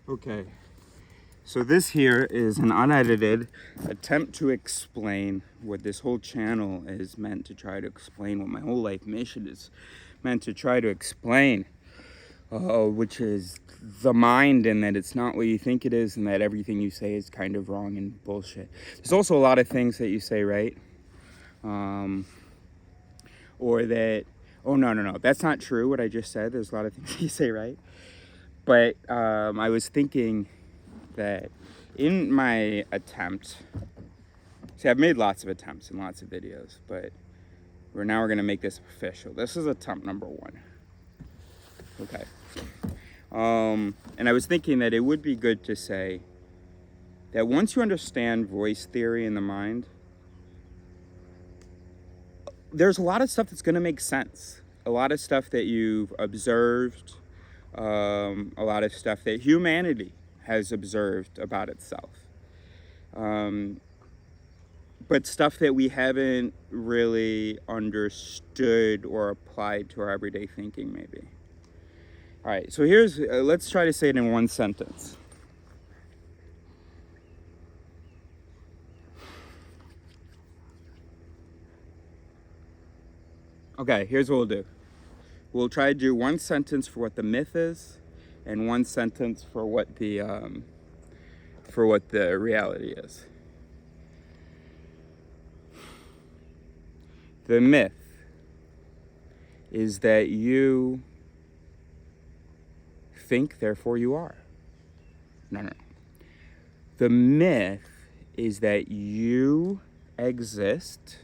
Okay, so this here is an unedited attempt to explain what this whole channel is meant to try to explain, what my whole life mission is meant to try to explain, which is the mind, and that it's not what you think it is, and that everything you say is kind of wrong and bullshit. There's also a lot of things that you say right, or that, oh no, that's not true what I just said. There's a lot of things you say right, but I was thinking that in my attempt, see, I've made lots of attempts and lots of videos, but we're going to make this official. This is attempt number 1. Okay. And I was thinking that it would be good to say that once you understand voice theory in the mind, there's a lot of stuff that's going to make sense. A lot of stuff that you've observed, a lot of stuff that humanity has observed about itself. But stuff that we haven't really understood or applied to our everyday thinking, maybe. All right, so here's, let's try to say it in one sentence. Okay, here's what we'll do. We'll try to do one sentence for what the myth is, and one sentence for what the reality is. The myth is that you think, therefore you are. No. The myth is that you exist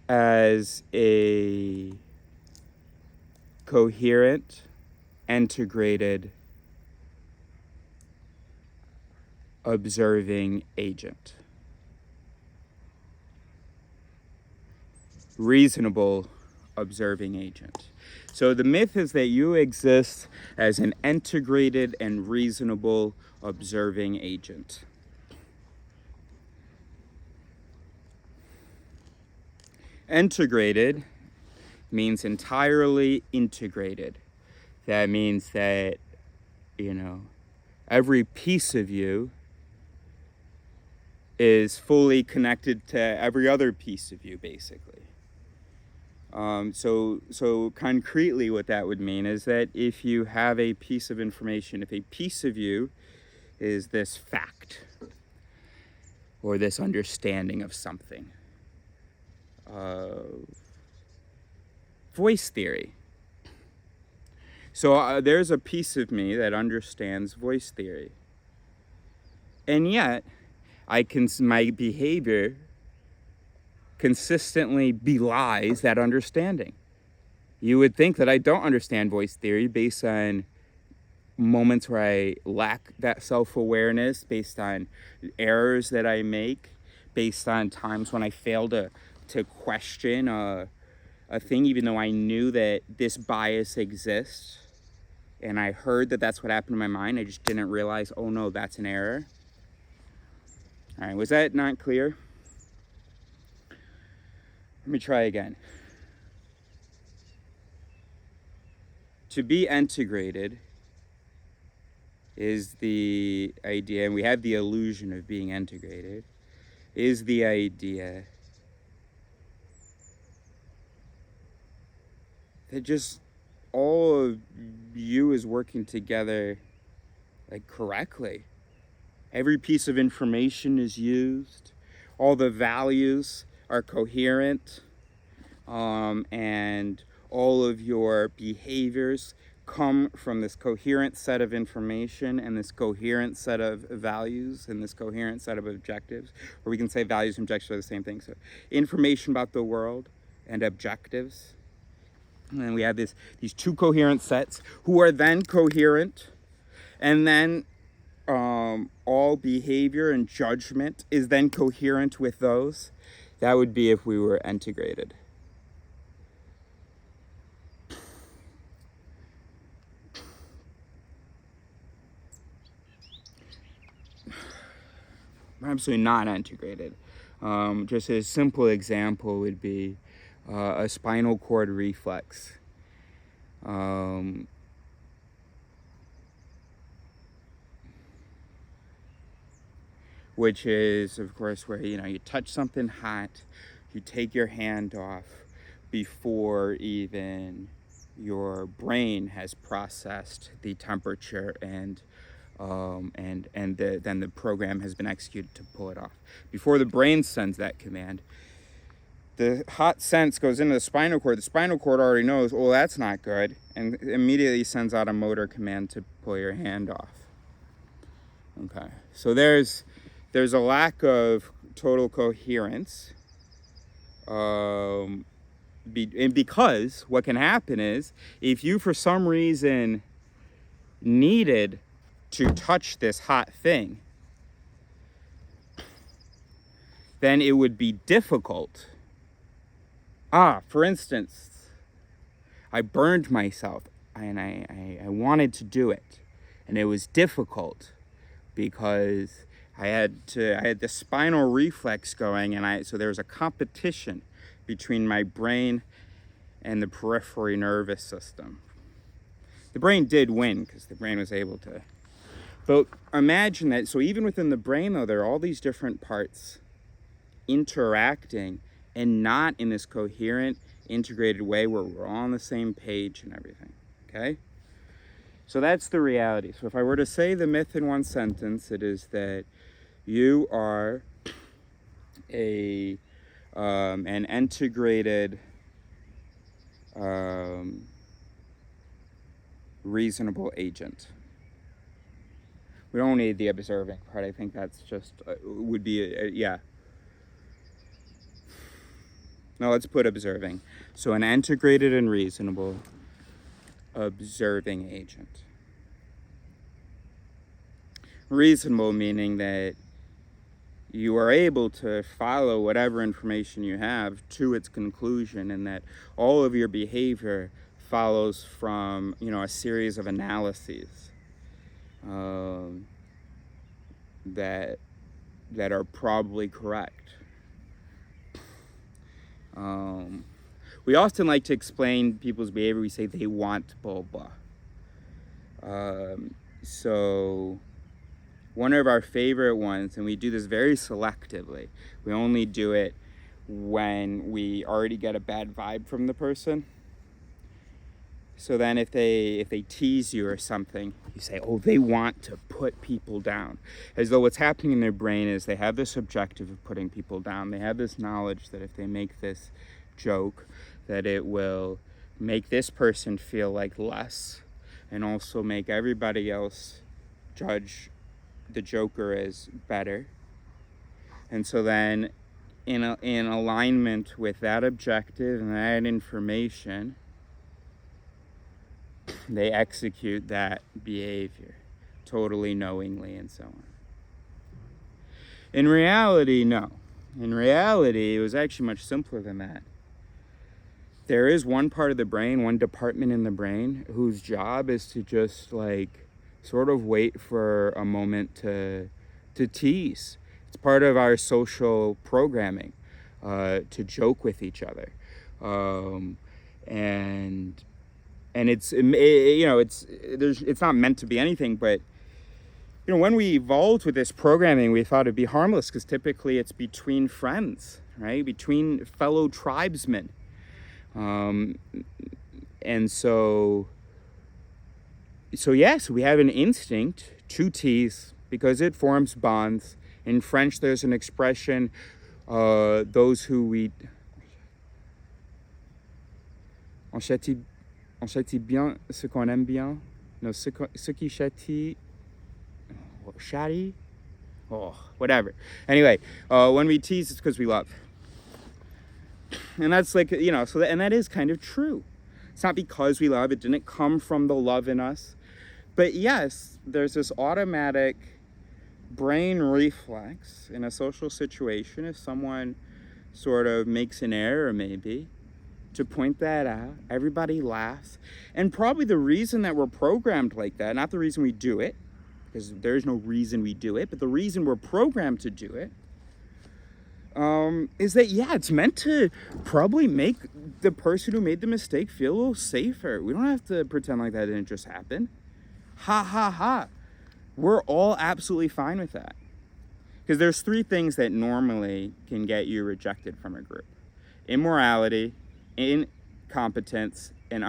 as a coherent, integrated, observing agent. Reasonable observing agent. So the myth is that you exist as an integrated and reasonable observing agent. Integrated means entirely integrated. That means that, every piece of you is fully connected to every other piece of you, basically. So concretely what that would mean is that if you have a piece of information, if a piece of you is this fact or this understanding of something, voice theory. So there's a piece of me that understands voice theory. And yet, my behavior consistently belies that understanding. You would think that I don't understand voice theory based on moments where I lack that self-awareness, based on errors that I make, based on times when I fail to question a thing, even though I knew that this bias exists, and I heard that that's what happened in my mind. I just didn't realize, oh no, that's an error. All right, was that not clear? Let me try again. To be integrated is the idea, and we have the illusion of being integrated, is the idea that just all of you is working together correctly. Every piece of information is used. All the values are coherent. And all of your behaviors come from this coherent set of information and this coherent set of values and this coherent set of objectives. Or we can say values and objectives are the same thing. So information about the world and objectives. And we have these 2 coherent sets who are then coherent. And then all behavior and judgment is then coherent with those. That would be if we were integrated. Absolutely not integrated. Just a simple example would be a spinal cord reflex. which is, of course, where, you touch something hot, you take your hand off before even your brain has processed the temperature and then the program has been executed to pull it off. Before the brain sends that command, the hot sense goes into the spinal cord. The spinal cord already knows, oh, that's not good, and immediately sends out a motor command to pull your hand off. Okay, so there's a lack of total coherence, and because what can happen is, if you for some reason needed to touch this hot thing, then it would be difficult. For instance, I burned myself and I wanted to do it, and it was difficult because I had the spinal reflex going, and so there was a competition between my brain and the peripheral nervous system. The brain did win because the brain was able to. But imagine that, so even within the brain though, there are all these different parts interacting and not in this coherent, integrated way where we're all on the same page and everything, okay? So that's the reality. So if I were to say the myth in one sentence, it is that you are an integrated, reasonable agent. We don't need the observing part. I think that's just, would be, yeah. No, let's put observing. So an integrated and reasonable observing agent. Reasonable meaning that you are able to follow whatever information you have to its conclusion, and that all of your behavior follows from, a series of analyses that are probably correct. We often like to explain people's behavior. We say they want blah blah. So one of our favorite ones, and we do this very selectively, we only do it when we already get a bad vibe from the person. So then if they tease you or something, you say, oh, they want to put people down. As though what's happening in their brain is they have this objective of putting people down. They have this knowledge that if they make this joke, that it will make this person feel like less, and also make everybody else judge the joker as better. And so then in alignment with that objective and that information, they execute that behavior totally knowingly and so on. In reality, no. In reality, it was actually much simpler than that. There is one part of the brain, one department in the brain, whose job is to just sort of wait for a moment to tease. It's part of our social programming, to joke with each other. And it's not meant to be anything, but when we evolved with this programming, we thought it'd be harmless because typically it's between friends, right? Between fellow tribesmen. And so yes, we have an instinct to tease because it forms bonds. In French, there's an expression, those who we... On châtie bien ce qu'on aime bien. No, ce qui châtie... Chatty? Oh, whatever. Anyway, when we tease, it's because we love. And that's and that is kind of true. It's not because we love, it didn't come from the love in us. But yes, there's this automatic brain reflex in a social situation if someone sort of makes an error maybe, to point that out. Everybody laughs. And probably the reason that we're programmed like that, not the reason we do it, because there's no reason we do it, but the reason we're programmed to do it, is that, it's meant to probably make the person who made the mistake feel a little safer. We don't have to pretend like that didn't just happen. Ha ha ha. We're all absolutely fine with that. Because there's three things that normally can get you rejected from a group: immorality, incompetence, and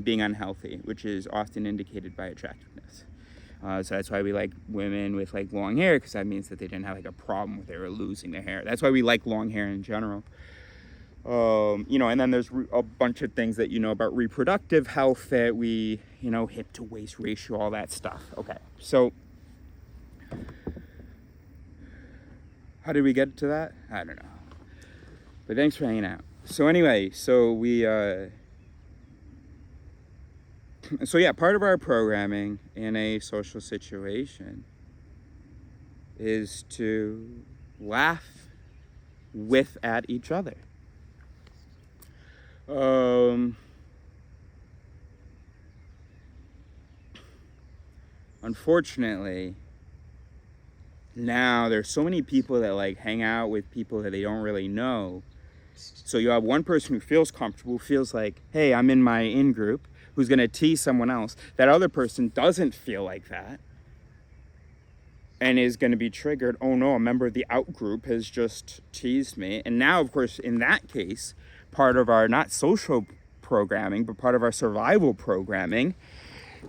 being unhealthy, which is often indicated by attractiveness. So that's why we like women with like long hair, because that means that they didn't have like a problem with they were losing their hair. That's why we like long hair in general. And then there's a bunch of things that you know about reproductive health that we, hip to waist ratio, all that stuff. Okay, so how did we get to that? I don't know. But thanks for hanging out. So anyway, part of our programming in a social situation is to laugh at each other. Unfortunately, now there's so many people that like hang out with people that they don't really know. So you have one person who feels comfortable, feels like, hey, I'm in my in-group, who's going to tease someone else. That other person doesn't feel like that and is going to be triggered. Oh no, a member of the out-group has just teased me. And now, of course, in that case, part of our, not social programming, but part of our survival programming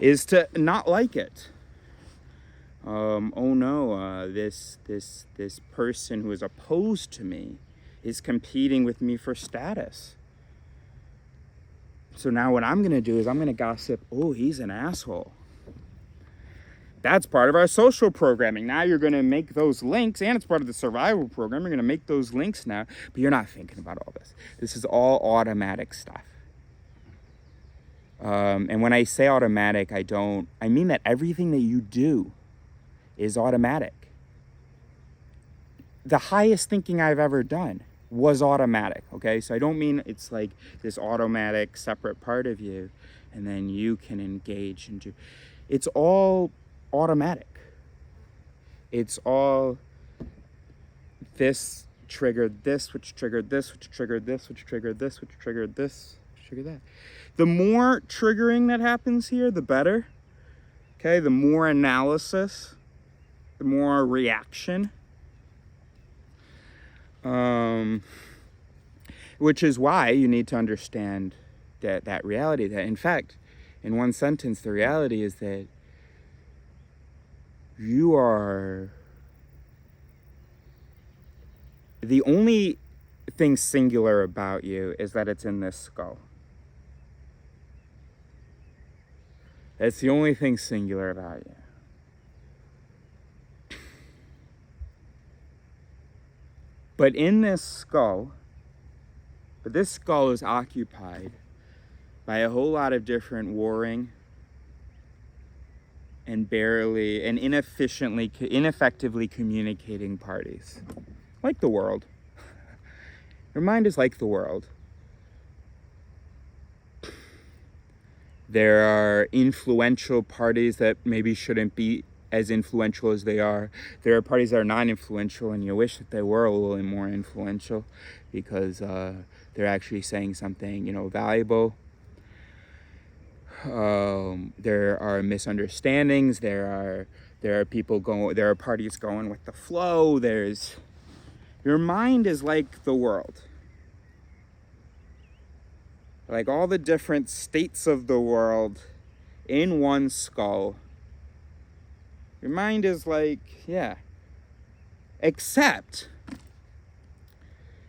is to not like it. This person who is opposed to me is competing with me for status. So now what I'm going to do is I'm going to gossip, oh, he's an asshole. That's part of our social programming. Now you're going to make those links, and it's part of the survival program. You're going to make those links now, but you're not thinking about all this. This is all automatic stuff. And when I say automatic, I mean that everything that you do is automatic. The highest thinking I've ever done was automatic, okay? So I don't mean it's like this automatic separate part of you and then you can engage and do. It's all automatic. It's all this triggered this, which triggered this, which triggered this, which triggered this, which triggered this, which triggered that. The more triggering that happens here, the better. Okay, the more analysis, the more reaction. Which is why you need to understand that reality. That, in fact, in one sentence, the reality is that you are the only thing singular about you is that it's in this skull. That's the only thing singular about you. But this skull is occupied by a whole lot of different warring and ineffectively communicating parties. Like the world. Your mind is like the world. There are influential parties that maybe shouldn't be as influential as they are. There are parties that are non-influential and you wish that they were a little more influential because they're actually saying something, valuable. There are misunderstandings. There are parties going with the flow. Your mind is like the world. Like all the different states of the world in one skull. Your mind is like, except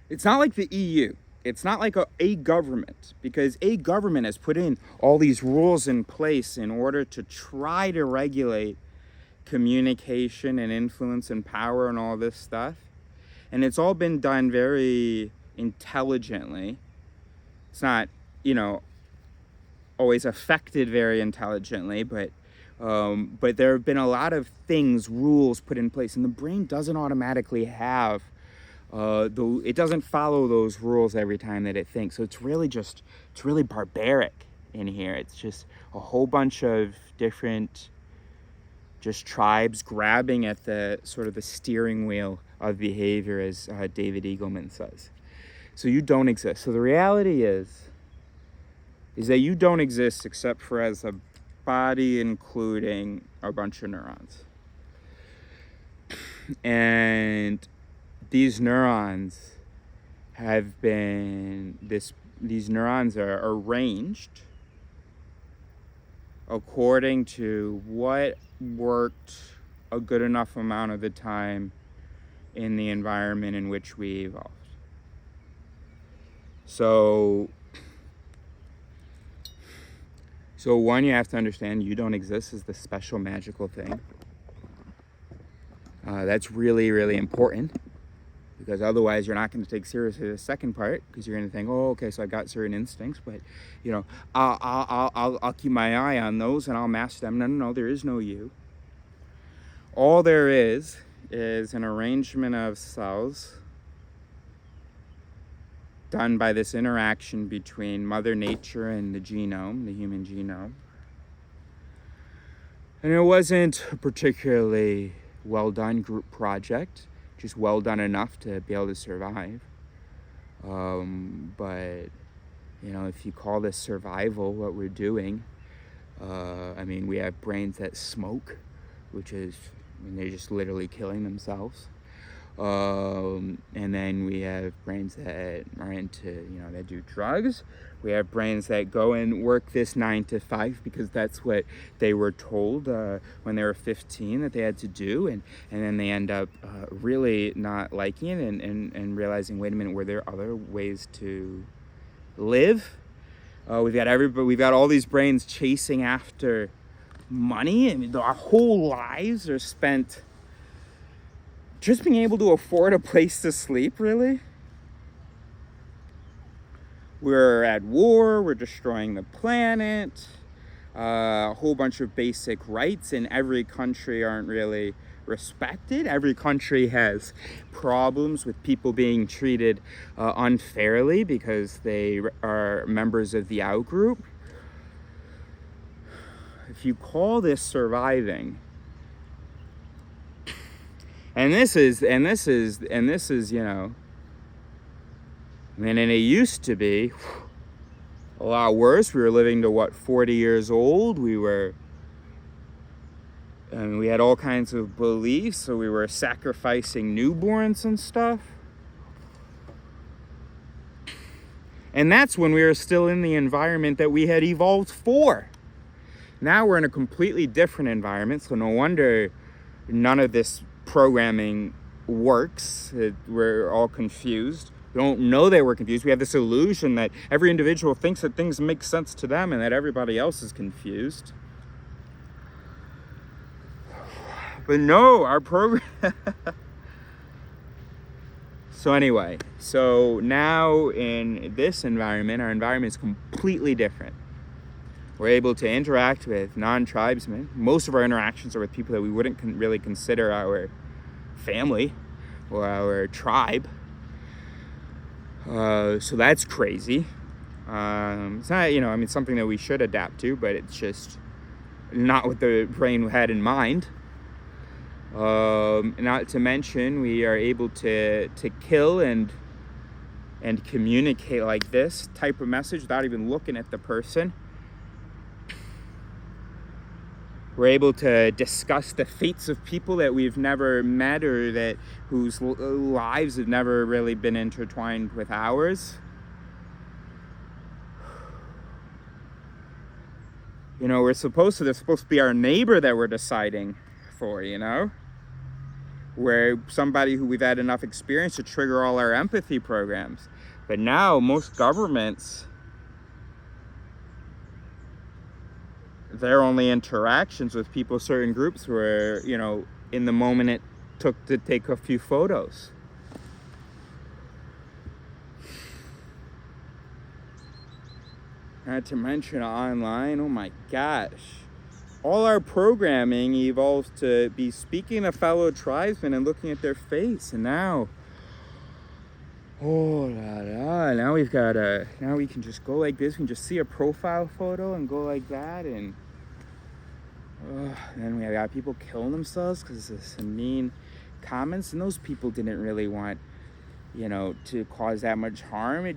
it's not like the EU. It's not like a government, because a government has put in all these rules in place in order to try to regulate communication and influence and power and all this stuff. And it's all been done very intelligently. It's not, always affected very intelligently, but there have been a lot of rules put in place, and the brain doesn't automatically have, it doesn't follow those rules every time that it thinks. So it's really barbaric in here. It's just a whole bunch of different tribes grabbing at the sort of the steering wheel of behavior, as David Eagleman says. So you don't exist. So the reality is that you don't exist except for as a body including a bunch of neurons. And these neurons these neurons are arranged according to what worked a good enough amount of the time in the environment in which we evolved. So one, you have to understand you don't exist as this special magical thing. That's really, really important, because otherwise you're not going to take seriously the second part, because you're going to think, oh, okay, so I got certain instincts, but I'll keep my eye on those and I'll master them. No, there is no you. All there is an arrangement of cells done by this interaction between Mother Nature and the genome, the human genome. And it wasn't a particularly well done group project, just well done enough to be able to survive. But if you call this survival, what we're doing, we have brains that smoke, which is, they're just literally killing themselves. And then we have brains that are into, that do drugs. We have brains that go and work this 9 to 5 because that's what they were told when they were 15 that they had to do. And then they end up really not liking it and realizing, wait a minute, were there other ways to live? We've got all these brains chasing after money. Our whole lives are spent just being able to afford a place to sleep, really. We're at war, we're destroying the planet. A whole bunch of basic rights in every country aren't really respected. Every country has problems with people being treated unfairly because they are members of the out group. If you call this surviving, and it used to be a lot worse. We were living to 40 years old. We had all kinds of beliefs, so we were sacrificing newborns and stuff. And that's when we were still in the environment that we had evolved for. Now we're in a completely different environment, so no wonder none of this programming works. We're all confused. We don't know that we're confused. We have this illusion that every individual thinks that things make sense to them and that everybody else is confused. But no, our program... So now in this environment, our environment is completely different. We're able to interact with non-tribesmen. Most of our interactions are with people that we wouldn't really consider our family or our tribe. So that's crazy. It's not, something that we should adapt to, but it's just not what the brain had in mind. Not to mention, we are able to kill and communicate like this type of message without even looking at the person. We're able to discuss the fates of people that we've never met or whose lives have never really been intertwined with ours. They're supposed to be our neighbor that we're deciding for, where somebody who we've had enough experience to trigger all our empathy programs. But now most governments, their only interactions with people, certain groups, were, in the moment it took to take a few photos. Not to mention online, oh my gosh. All our programming evolves to be speaking to fellow tribesmen and looking at their face. And now, now we can just go like this. We can just see a profile photo and go like that. And then we got people killing themselves because of some mean comments. And those people didn't really want, to cause that much harm.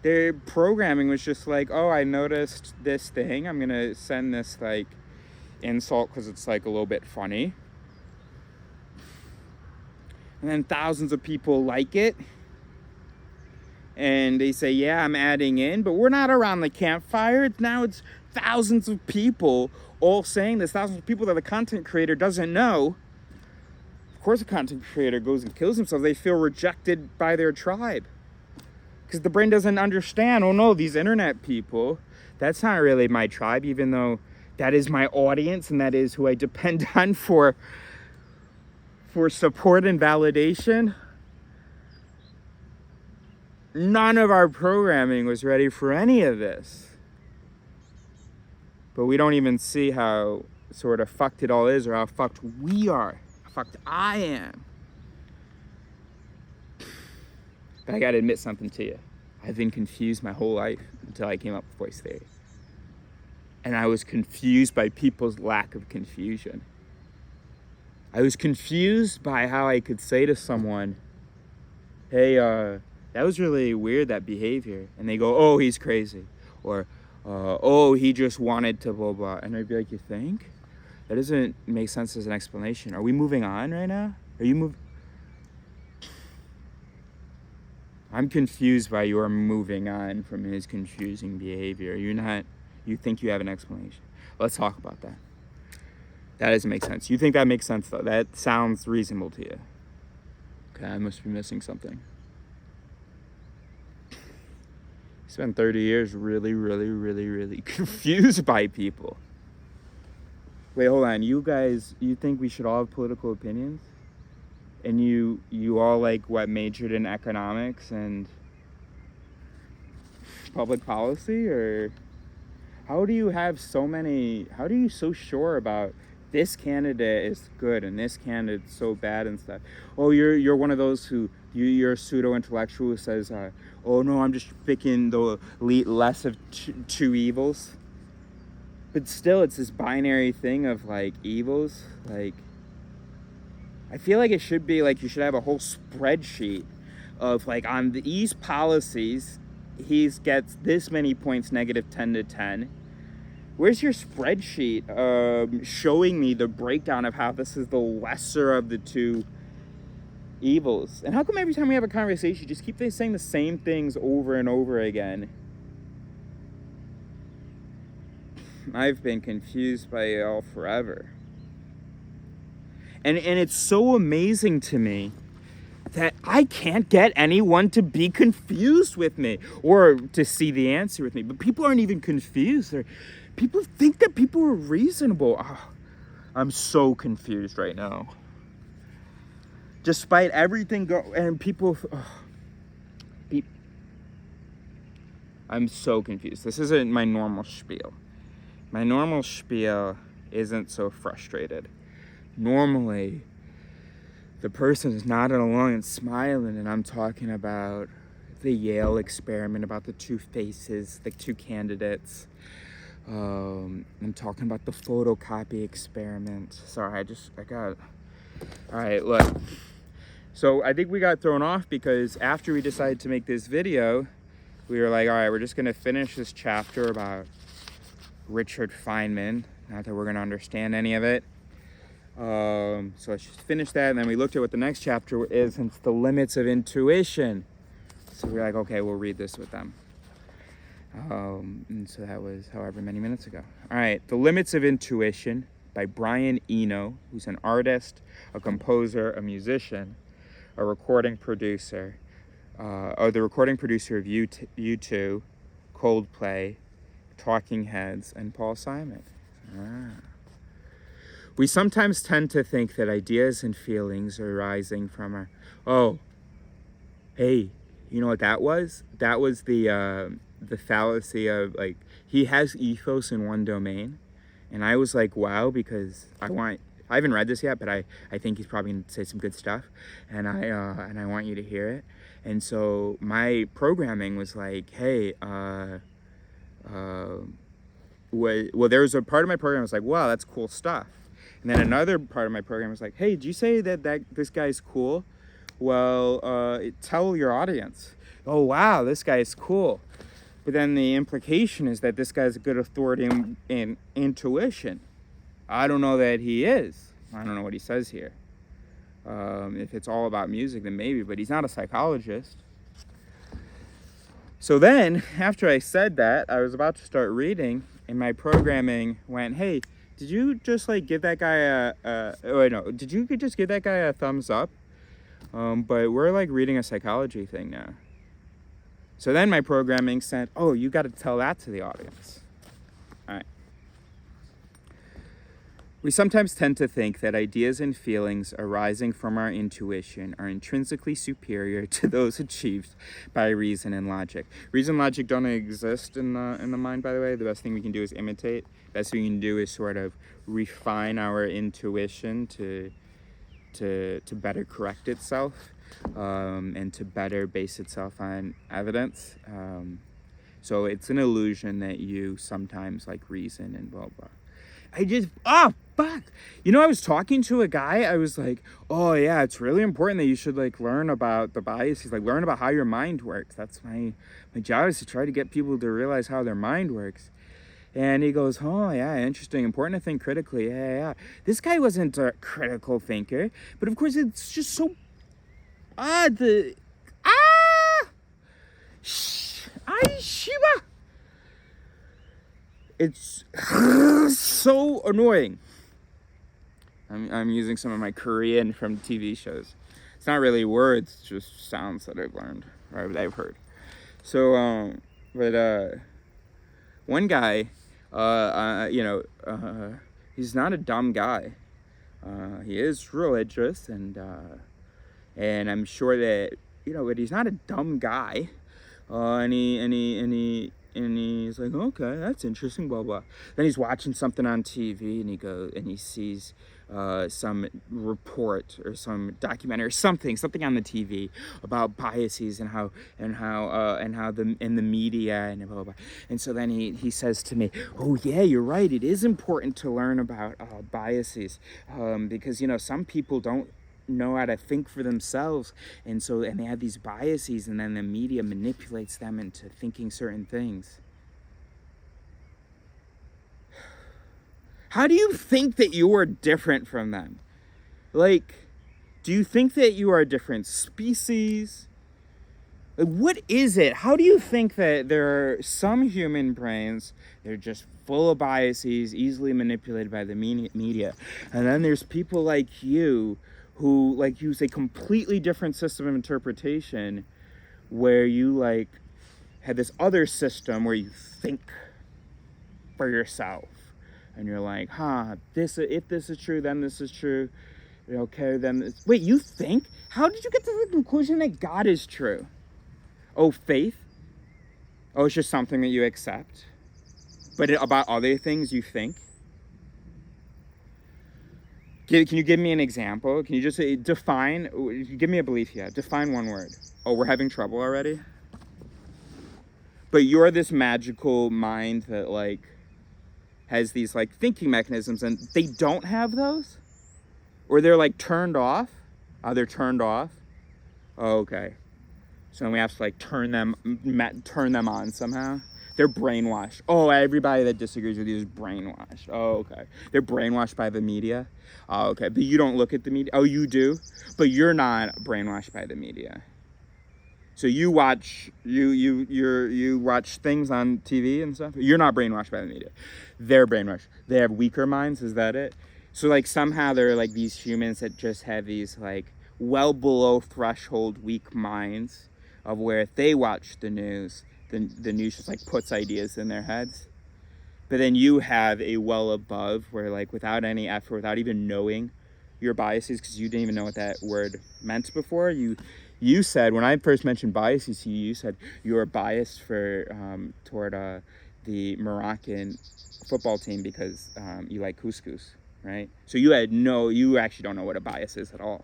Their programming was just like, oh, I noticed this thing. I'm going to send this, insult because it's, a little bit funny. and then thousands of people like it, and they say, yeah, I'm adding in, but we're not around the campfire. Now it's thousands of people all saying this, thousands of people that the content creator doesn't know. Of course, a content creator goes and kills themselves. They feel rejected by their tribe because the brain doesn't understand, oh no, these internet people, that's not really my tribe, even though that is my audience and that is who I depend on for support and validation. None of our programming was ready for any of this. But we don't even see how sort of fucked it all is, or how fucked we are, how fucked I am. But I gotta admit something to you. I've been confused my whole life until I came up with voice theory. And I was confused by people's lack of confusion. I was confused by how I could say to someone, hey, that was really weird, that behavior. And they go, oh, he's crazy. Or, oh, he just wanted to blah, blah. And I'd be like, you think? That doesn't make sense as an explanation. Are we moving on right now? Are you moving? I'm confused by your moving on from his confusing behavior. You're not, you think you have an explanation. Let's talk about that. That doesn't make sense. You think that makes sense, though? That sounds reasonable to you. Okay, I must be missing something. You spent 30 years really confused by people. Wait, hold on. You guys, you think we should all have political opinions? And you all, like, what, majored in economics and public policy? Or how do you have so many, how are you so sure about this candidate is good and this candidate's so bad and stuff? Oh, you're one of those who, you're a pseudo-intellectual who says, oh no, I'm just picking the less of two evils. But still, it's this binary thing of, like, evils. Like, I feel like it should be, like, you should have a whole spreadsheet of, like, on these policies, he gets this many points, -10 to 10. Where's your spreadsheet showing me the breakdown of how this is the lesser of the two evils? And how come every time we have a conversation, you just keep saying the same things over and over again? I've been confused by it all forever. And it's so amazing to me that I can't get anyone to be confused with me or to see the answer with me. But people aren't even confused. People think that people are reasonable. Oh, I'm so confused right now. Despite everything and people... I'm so confused. This isn't my normal spiel. My normal spiel isn't so frustrated. Normally, the person is nodding along and smiling, and I'm talking about the Yale experiment, about the two faces, the two candidates. I'm talking about the photocopy experiment. Sorry, I got... All right, look. So I think we got thrown off because after we decided to make this video, we were like, all right, we're just going to finish this chapter about Richard Feynman. Not that we're going to understand any of it. So let's just finish that, and then we looked at what the next chapter is, and it's the limits of intuition. So we're like, okay, we'll read this with them. And so that was however many minutes ago. All right, The Limits of Intuition by Brian Eno, who's an artist, a composer, a musician, a recording producer, the recording producer of U2, Coldplay, Talking Heads, and Paul Simon. We sometimes tend to think that ideas and feelings are arising from our... Oh, hey, you know what that was? That was the fallacy of, like, he has ethos in one domain. And I was like, wow, because I haven't read this yet, but I think he's probably going to say some good stuff. And I want you to hear it. And so my programming was like, hey, well, there was a part of my program that was like, wow, that's cool stuff. And then another part of my program was like, hey, did you say that this guy's cool? Well, tell your audience. Oh, wow, this guy's cool. But then the implication is that this guy's a good authority in intuition. I don't know that he is. I don't know what he says here. If it's all about music, then maybe, but he's not a psychologist. So then, after I said that, I was about to start reading, and my programming went, hey, did you just like give that guy did you just give that guy a thumbs up? But we're like reading a psychology thing now. So then my programming said, oh, you got to tell that to the audience. All right. We sometimes tend to think that ideas and feelings arising from our intuition are intrinsically superior to those achieved by reason and logic. Reason and logic don't exist in the mind, by the way. The best thing we can do is imitate. The best thing we can do is sort of refine our intuition to better correct itself, and to better base itself on evidence. So it's an illusion that you sometimes like reason and blah blah. Fuck. I was talking to a guy. I was like, oh yeah, it's really important that you should like learn about the biases, like learn about how your mind works. That's my job, is to try to get people to realize how their mind works. And he goes, oh yeah, interesting, important to think critically. Yeah. This guy wasn't a critical thinker, but of course it's just so Shiba. It's so annoying. I'm using some of my Korean from TV shows. It's not really words, it's just sounds that I've learned, or that I've heard. So, one guy, he's not a dumb guy. He is religious, and I'm sure that, but he's not a dumb guy. And he's like, okay, that's interesting, blah blah. Then he's watching something on TV, and he sees some report or some documentary or something on the TV about biases and how the media and blah blah. And so then he says to me, oh yeah, you're right, it is important to learn about biases, because some people don't know how to think for themselves, and they have these biases, and then the media manipulates them into thinking certain things. How do you think that you are different from them? Like, do you think that you are a different species? Like, what is it? How do you think that there are some human brains, they're just full of biases, easily manipulated by the media, and then there's people like you who like use a completely different system of interpretation, where you like have this other system where you think for yourself, and you're like, if this is true, then this is true. Okay, then wait, you think? How did you get to the conclusion that God is true? Oh, faith? Oh, it's just something that you accept. But about other things you think? Can you give me an example? Can you just say, give me a belief here. Define one word. Oh, we're having trouble already? But you're this magical mind that like has these like thinking mechanisms, and they don't have those? Or they're like turned off? They're turned off? Oh, okay. So we have to like turn them on somehow? They're brainwashed. Oh, everybody that disagrees with you is brainwashed. Oh, okay. They're brainwashed by the media. Oh, okay. But you don't look at the media. Oh, you do? But you're not brainwashed by the media. So you watch you watch things on TV and stuff. You're not brainwashed by the media. They're brainwashed. They have weaker minds. Is that it? So like somehow there are like these humans that just have these like well below threshold weak minds, of where if they watch the news, the news just like puts ideas in their heads. But then you have a well above, where like without any effort, without even knowing your biases, because you didn't even know what that word meant before. You said, when I first mentioned biases to you, you said you were biased toward the Moroccan football team because you like couscous, right? So you actually don't know what a bias is at all.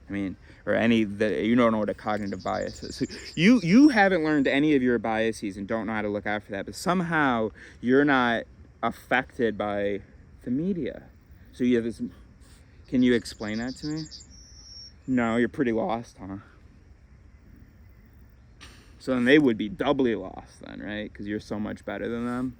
I mean, you don't know what a cognitive bias is. So you haven't learned any of your biases and don't know how to look out for that, but somehow you're not affected by the media. So you have this. Can you explain that to me? No, you're pretty lost, huh? So then they would be doubly lost then, right? Because you're so much better than them.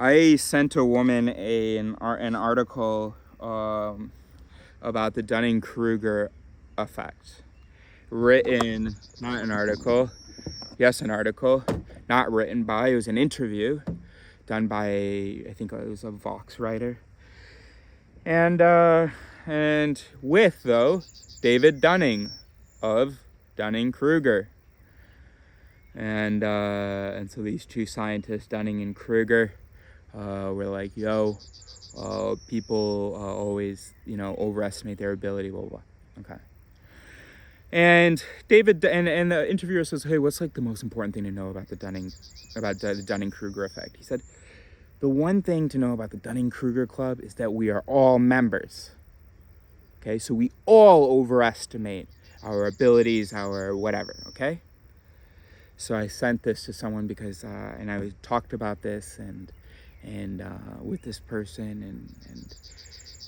I sent a woman an article about the Dunning-Kruger effect. Written, not an article, yes, an article, not written by, it was an interview done by, I think it was a Vox writer. And with, though, David Dunning of Dunning-Kruger. And so these two scientists, Dunning and Kruger, were like, yo, people always, overestimate their ability, blah, blah, blah. Okay. And David, and the interviewer says, hey, what's like the most important thing to know about the Dunning-Kruger effect? He said, the one thing to know about the Dunning-Kruger Club is that we are all members. Okay, so we all overestimate our abilities, our whatever, okay? So I sent this to someone because, and I talked about this and with this person,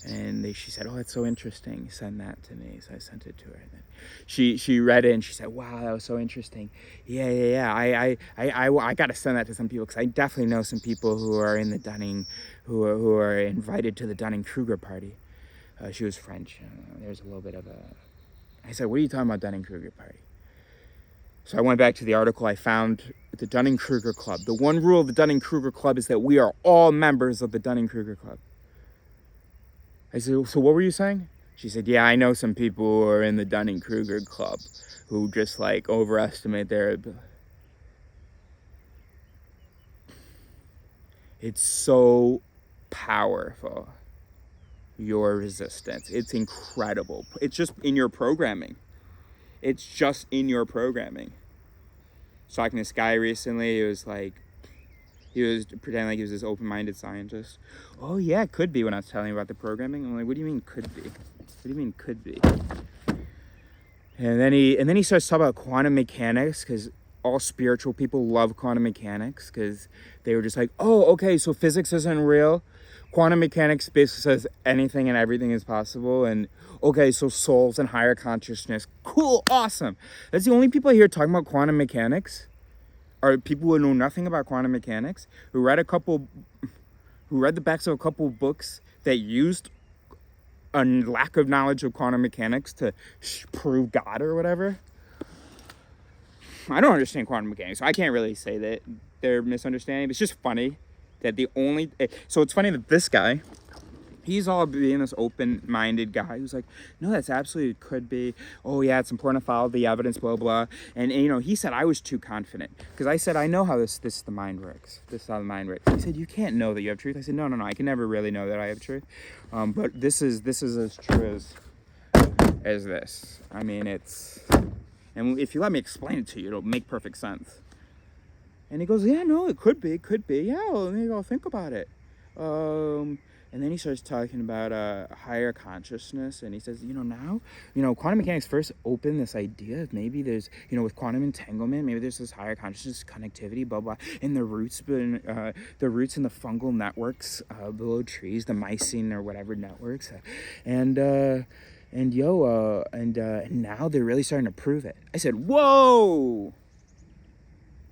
and she said, oh, that's so interesting, send that to me. So I sent it to her. And she read it and she said, wow, that was so interesting. Yeah. I got to send that to some people because I definitely know some people who are in the Dunning, who are invited to the Dunning-Kruger party. She was French. There's a little bit of a... I said, what are you talking about, Dunning-Kruger party? So I went back to the article I found, the Dunning-Kruger Club. The one rule of the Dunning-Kruger Club is that we are all members of the Dunning-Kruger Club. I said, so what were you saying? She said, yeah, I know some people who are in the Dunning-Kruger Club who just like overestimate their ability. It's so powerful, your resistance. It's incredible. It's just in your programming. It's just in your programming. I was talking to this guy recently. It was like, he was pretending like he was this open-minded scientist. Oh yeah, it could be, when I was telling him about the programming. I'm like, what do you mean could be? What do you mean could be? And then he starts talking about quantum mechanics, because all spiritual people love quantum mechanics, because they were just like, oh, okay, so physics isn't real. Quantum mechanics basically says anything and everything is possible, and okay, so souls and higher consciousness, cool, awesome. That's the only people I hear talking about quantum mechanics are people who know nothing about quantum mechanics, who read the backs of a couple books that used a lack of knowledge of quantum mechanics to prove God or whatever. I don't understand quantum mechanics, so I can't really say that they're misunderstanding. It's just funny that so it's funny that this guy, he's all being this open-minded guy who's like, no, that's absolutely could be. Oh yeah, it's important to follow the evidence, blah, blah. And he said I was too confident because I said, I know how this the mind works. This is how the mind works. He said, you can't know that you have truth. I said, no, I can never really know that I have truth. But this is as true as this. I mean, and if you let me explain it to you, it'll make perfect sense. And he goes, yeah, no, it could be. Yeah, well, then you go think about it. And then he starts talking about higher consciousness, and he says, now, quantum mechanics first opened this idea of maybe there's, with quantum entanglement, maybe there's this higher consciousness connectivity, blah, blah, and the roots in the fungal networks below trees, the mycene or whatever networks, and now they're really starting to prove it. I said, whoa,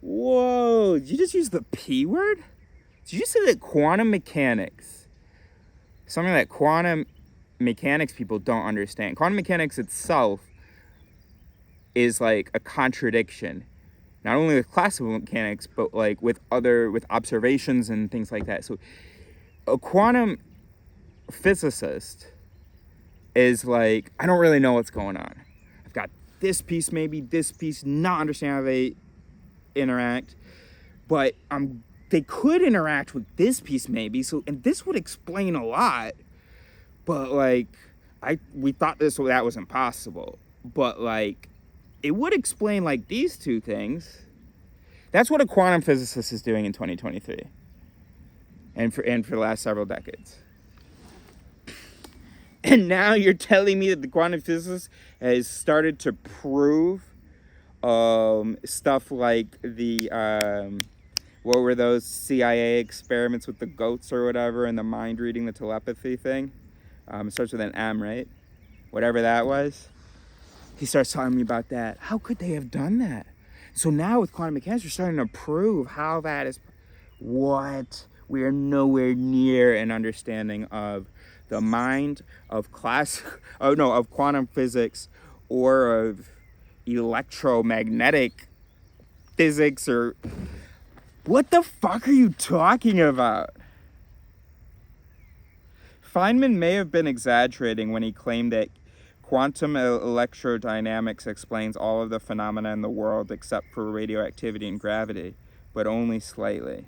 did you just use the P word? Did you say that quantum mechanics, something that quantum mechanics people don't understand? Quantum mechanics itself is like a contradiction, not only with classical mechanics, but like with observations and things like that. So a quantum physicist is like, I don't really know what's going on. I've got this piece, maybe this piece, not understand how they interact, but they could interact with this piece maybe, and this would explain a lot, but like we thought that was impossible, but like it would explain like these two things. That's what a quantum physicist is doing in 2023 and for the last several decades. And now you're telling me that the quantum physicist has started to prove stuff like the what were those CIA experiments with the goats or whatever, and the mind reading, the telepathy thing? It starts with an M, right? Whatever that was. He starts telling me about that. How could they have done that? So now with quantum mechanics, you're starting to prove how that is. What We are nowhere near an understanding of the mind, of of quantum physics, or of electromagnetic physics, or what the fuck are you talking about? Feynman may have been exaggerating when he claimed that quantum electrodynamics explains all of the phenomena in the world except for radioactivity and gravity, but only slightly.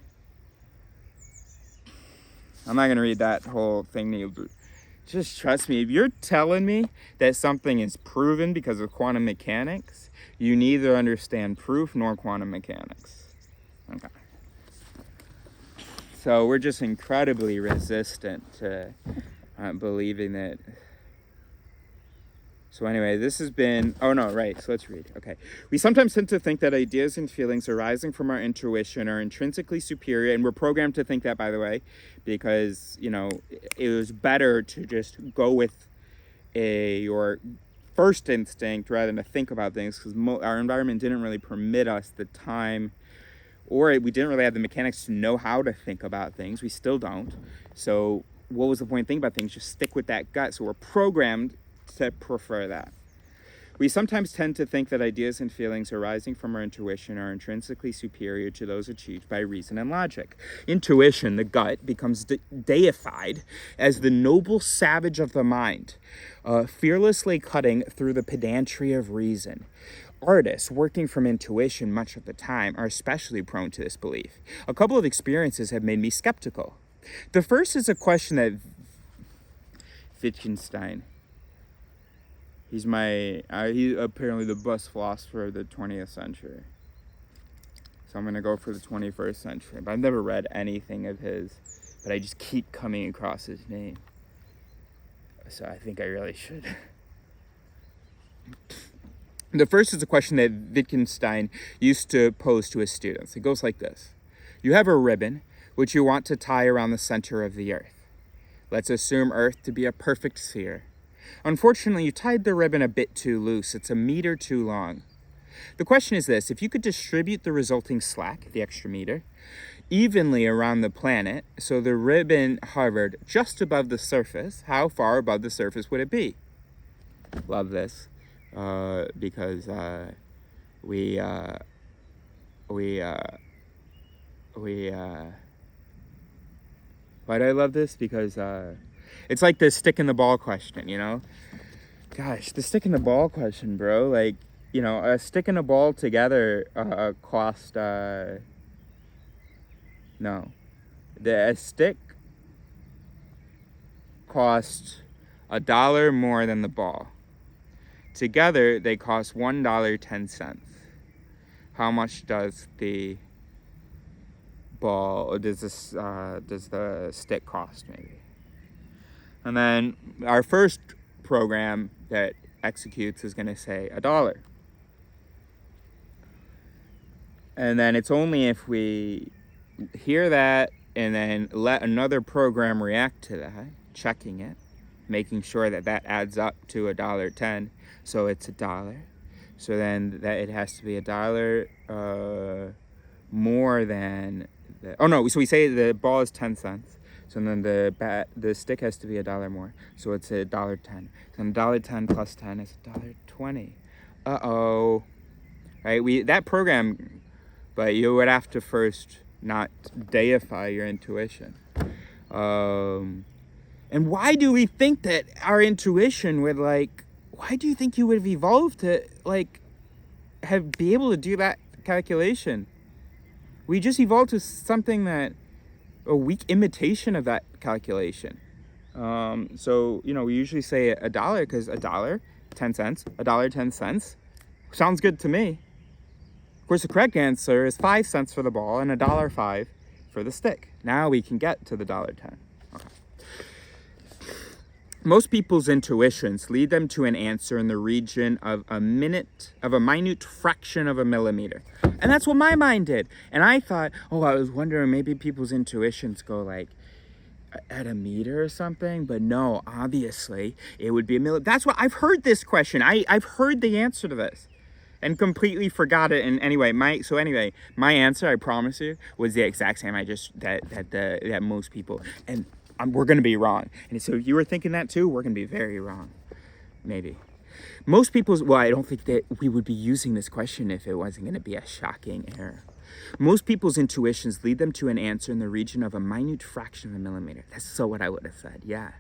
I'm not going to read that whole thing to you, but just trust me. If you're telling me that something is proven because of quantum mechanics, you neither understand proof nor quantum mechanics. Okay. So we're just incredibly resistant to believing that. So anyway, this has been, so let's read. Okay. We sometimes tend to think that ideas and feelings arising from our intuition are intrinsically superior, and we're programmed to think that, by the way, because, it was better to just go with your first instinct rather than to think about things, because our environment didn't really permit us the time, or we didn't really have the mechanics to know how to think about things. We still don't. So what was the point of thinking about things? Just stick with that gut. So we're programmed to prefer that. We sometimes tend to think that ideas and feelings arising from our intuition are intrinsically superior to those achieved by reason and logic. Intuition, the gut, becomes deified as the noble savage of the mind, fearlessly cutting through the pedantry of reason. Artists working from intuition much of the time are especially prone to this belief. A couple of experiences have made me skeptical. The first is a question that Wittgenstein, he's apparently the best philosopher of the 20th century. So I'm going to go for the 21st century. But I've never read anything of his, but I just keep coming across his name. So I think I really should. The first is a question that Wittgenstein used to pose to his students. It goes like this. You have a ribbon which you want to tie around the center of the earth. Let's assume Earth to be a perfect sphere. Unfortunately, you tied the ribbon a bit too loose. It's a meter too long. The question is this. If you could distribute the resulting slack, the extra meter, evenly around the planet so the ribbon hovered just above the surface, how far above the surface would it be? Love this. Because why do I love this? Because it's like the stick in the ball question, Gosh, the stick in the ball question, bro. Like, a stick and a ball together cost a stick cost $1 more than the ball. Together, they cost $1.10. How much does the the stick cost, maybe? And then our first program that executes is going to say $1. And then it's only if we hear that and then let another program react to that, checking it, making sure that adds up to $1.10. So it's $1. So then that it has to be $1 more than so we say the ball is 10 cents. So then the stick has to be $1 more. So it's $1.10. So $1.10 plus 10 is $1.20. Uh-oh. Right? That program, but you would have to first not deify your intuition. And why do we think that our intuition would why do you think you would have evolved to be able to do that calculation? We just evolved to something a weak imitation of that calculation. So, we usually say $1 because $1, 10 cents, $1, 10 cents. Sounds good to me. Of course, the correct answer is 5 cents for the ball and $1.05 for the stick. Now we can get to the $1.10. Okay. Most people's intuitions lead them to an answer in the region of a minute fraction of a millimeter. And that's what my mind did. And I thought, I was wondering maybe people's intuitions go at a meter or something. But no, obviously it would be a millimeter. That's what I've heard this question. I've heard the answer to this. and completely forgot it. And anyway, my answer, I promise you, was the exact same. That most people, and we're gonna be wrong. And so if you were thinking that too, we're gonna be very wrong, maybe. Most people's, well, I don't think that we would be using this question if it wasn't gonna be a shocking error. Most people's intuitions lead them to an answer in the region of a minute fraction of a millimeter. That's so what I would have said. Yeah.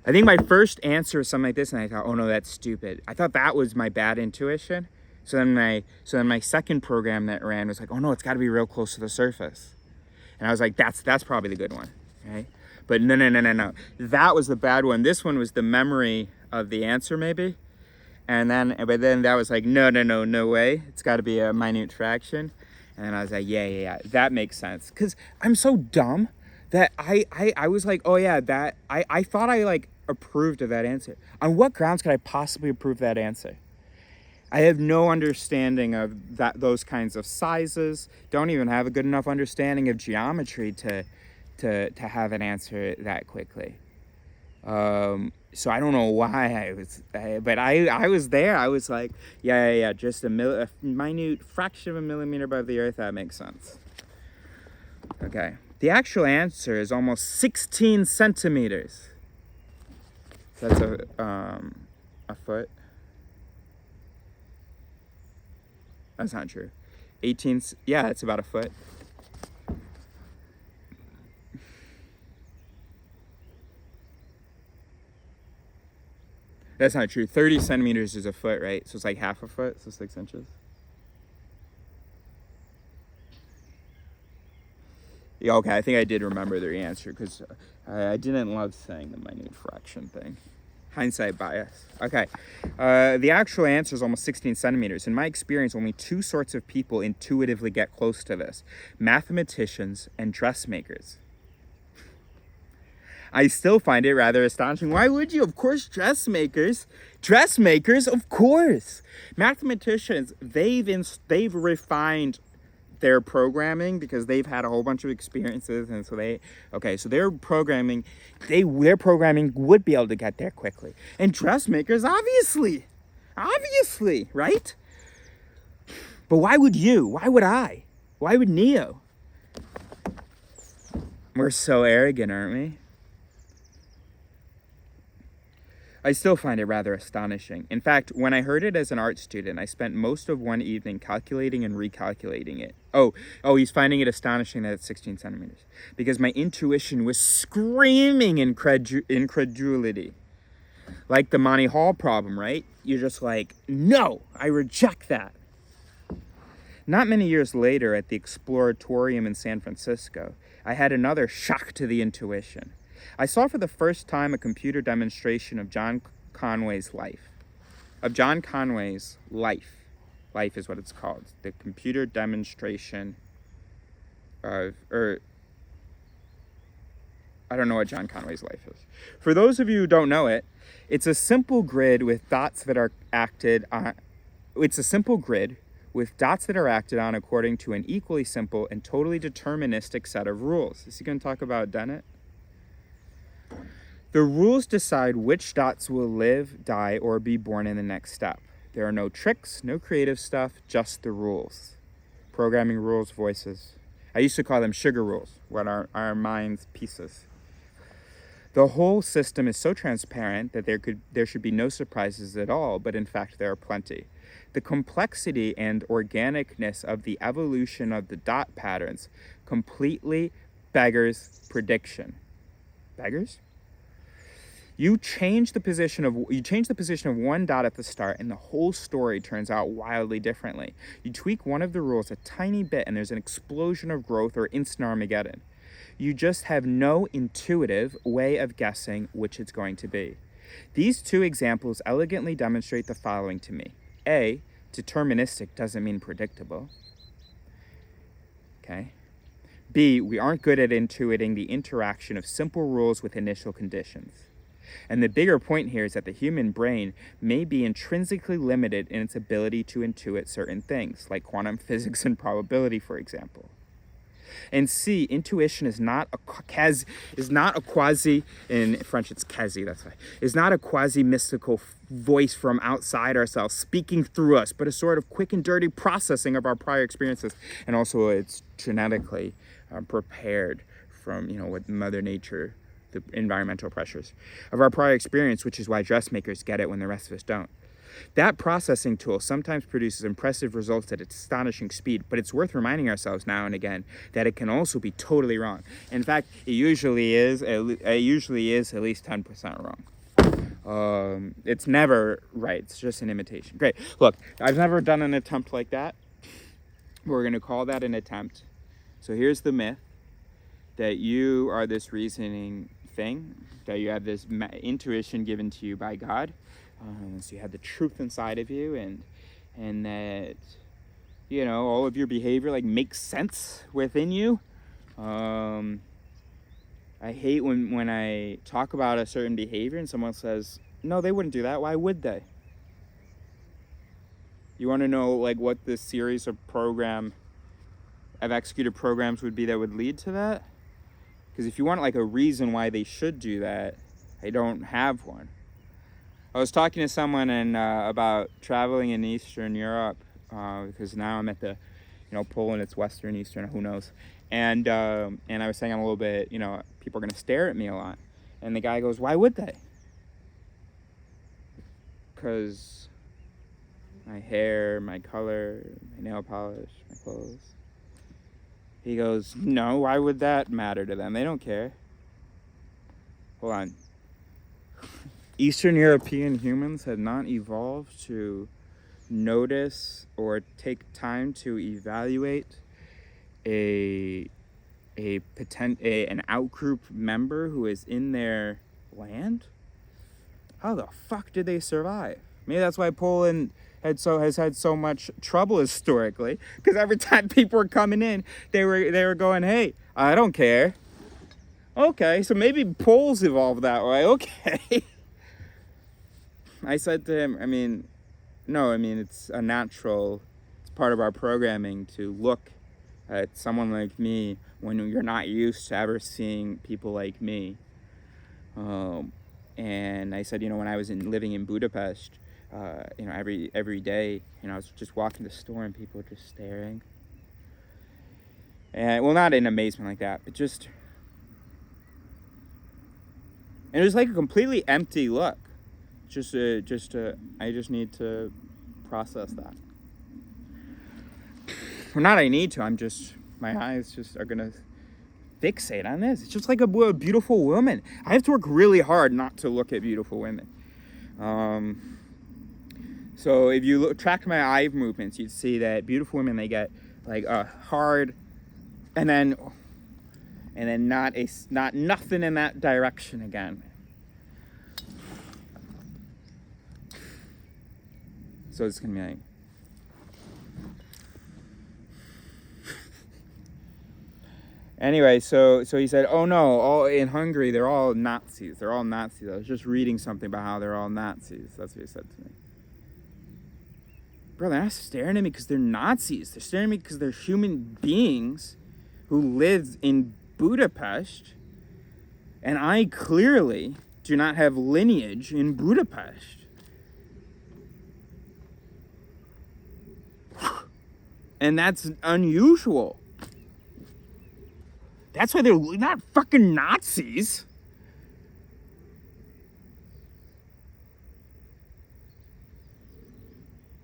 I think my first answer was something like this, and I thought, oh no, that's stupid. I thought that was my bad intuition. So then my second program that ran was like, oh no, it's got to be real close to the surface. And I was like, that's probably the good one, right? But no. That was the bad one. This one was the memory of the answer, maybe. But then that was like, no way. It's got to be a minute fraction. And I was like, yeah, that makes sense. Because I'm so dumb that I was like, oh yeah, that I thought I like approved of that answer. On what grounds could I possibly approve that answer? I have no understanding of those kinds of sizes. Don't even have a good enough understanding of geometry to have an answer that quickly. So I don't know why but I was there. I was like, yeah, just a minute fraction of a millimeter above the Earth. That makes sense. Okay. The actual answer is almost 16 centimeters. So that's a foot. That's not true. 18, yeah, it's about a foot. That's not true. 30 centimeters is a foot, right? So it's like half a foot, so 6 inches. Yeah, okay, I think I did remember the answer because I didn't love saying the minute fraction thing. Hindsight bias. Okay, the actual answer is almost 16 centimeters. In my experience, only two sorts of people intuitively get close to this: mathematicians and dressmakers. I still find it rather astonishing. Why would you? Of course, dressmakers. Dressmakers, of course. Mathematicians, they've refined their programming because they've had a whole bunch of experiences, and so their programming would be able to get there quickly. And dressmakers, obviously, right? But why would you? Why would I? Why would Neo? We're so arrogant, aren't we? I still find it rather astonishing. In fact, when I heard it as an art student, I spent most of one evening calculating and recalculating it. Oh, he's finding it astonishing that it's 16 centimeters. Because my intuition was screaming incredulity. Like the Monty Hall problem, right? You're just like, no, I reject that. Not many years later, at the Exploratorium in San Francisco, I had another shock to the intuition. I saw for the first time a computer demonstration of John Conway's life. Life is what it's called. The computer demonstration of, I don't know what John Conway's life is. For those of you who don't know it, it's a simple grid with dots that are acted on. It's a simple grid with dots that are acted on according to an equally simple and totally deterministic set of rules. Is he going to talk about Dennett? The rules decide which dots will live, die, or be born in the next step. There are no tricks, no creative stuff, just the rules. Programming rules, voices. I used to call them sugar rules, what are our mind's pieces. The whole system is so transparent that there should be no surprises at all, but in fact there are plenty. The complexity and organicness of the evolution of the dot patterns completely beggars prediction. Beggars? You change the position of one dot at the start, and the whole story turns out wildly differently. You tweak one of the rules a tiny bit, and there's an explosion of growth or instant Armageddon. You just have no intuitive way of guessing which it's going to be. These two examples elegantly demonstrate the following to me. A, deterministic doesn't mean predictable. Okay. B, we aren't good at intuiting the interaction of simple rules with initial conditions. And the bigger point here is that the human brain may be intrinsically limited in its ability to intuit certain things, like quantum physics and probability, for example. And C, intuition is not a quasi, in French it's quasi, that's why, is not a quasi-mystical voice from outside ourselves speaking through us, but a sort of quick and dirty processing of our prior experiences. And also it's genetically prepared from, what Mother Nature, the environmental pressures of our prior experience, which is why dressmakers get it when the rest of us don't. That processing tool sometimes produces impressive results at astonishing speed, but it's worth reminding ourselves now and again that it can also be totally wrong. In fact, it usually is at least 10% wrong. It's never right. It's just an imitation. Great. Look, I've never done an attempt like that. We're going to call that an attempt. So here's the myth, that you are this reasoning thing, that you have this intuition given to you by God. So you have the truth inside of you, and that, all of your behavior makes sense within you. I hate when I talk about a certain behavior and someone says, no, they wouldn't do that. Why would they? You want to know what the series of executed programs would be that would lead to that? Because if you want a reason why they should do that, I don't have one. I was talking to someone about traveling in Eastern Europe, because now I'm at the, Poland, it's Western, Eastern, who knows. And I was saying I'm a little bit, people are going to stare at me a lot. And the guy goes, why would they? Because my hair, my color, my nail polish, my clothes. He goes, no, why would that matter to them? They don't care. Hold on. Eastern European humans had not evolved to notice or take time to evaluate an outgroup member who is in their land? How the fuck did they survive? Maybe that's why Poland has had so much trouble historically, because every time people were coming in, they were going, hey, I don't care. Okay, so maybe Poles evolved that way. Okay. I said to him, it's a natural, it's part of our programming to look at someone like me when you're not used to ever seeing people like me. And I said, when I was living in Budapest, every day, I was just walking the store and people were just staring. And, well, not in amazement like that, but just, and it was a completely empty look. I just need to process that. Well, not I need to, my eyes just are gonna fixate on this. It's just like a beautiful woman. I have to work really hard not to look at beautiful women. So if you track my eye movements, you'd see that beautiful women, they get hard, and then not nothing in that direction again. So it's gonna be anyway, so he said, oh no, all in Hungary, they're all Nazis. They're all Nazis. I was just reading something about how they're all Nazis. That's what he said to me. Bro, they're not staring at me because they're Nazis. They're staring at me because they're human beings who live in Budapest. And I clearly do not have lineage in Budapest. And that's unusual. That's why they're not fucking Nazis.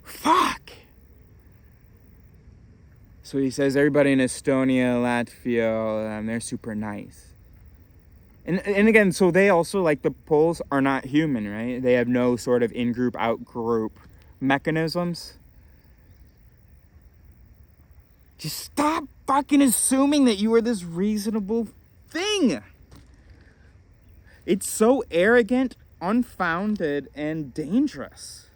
Fuck. So he says everybody in Estonia, Latvia, they're super nice. And again, so they also, the Poles, are not human, right? They have no sort of in-group, out-group mechanisms. Just stop fucking assuming that you are this reasonable thing. It's so arrogant, unfounded, and dangerous.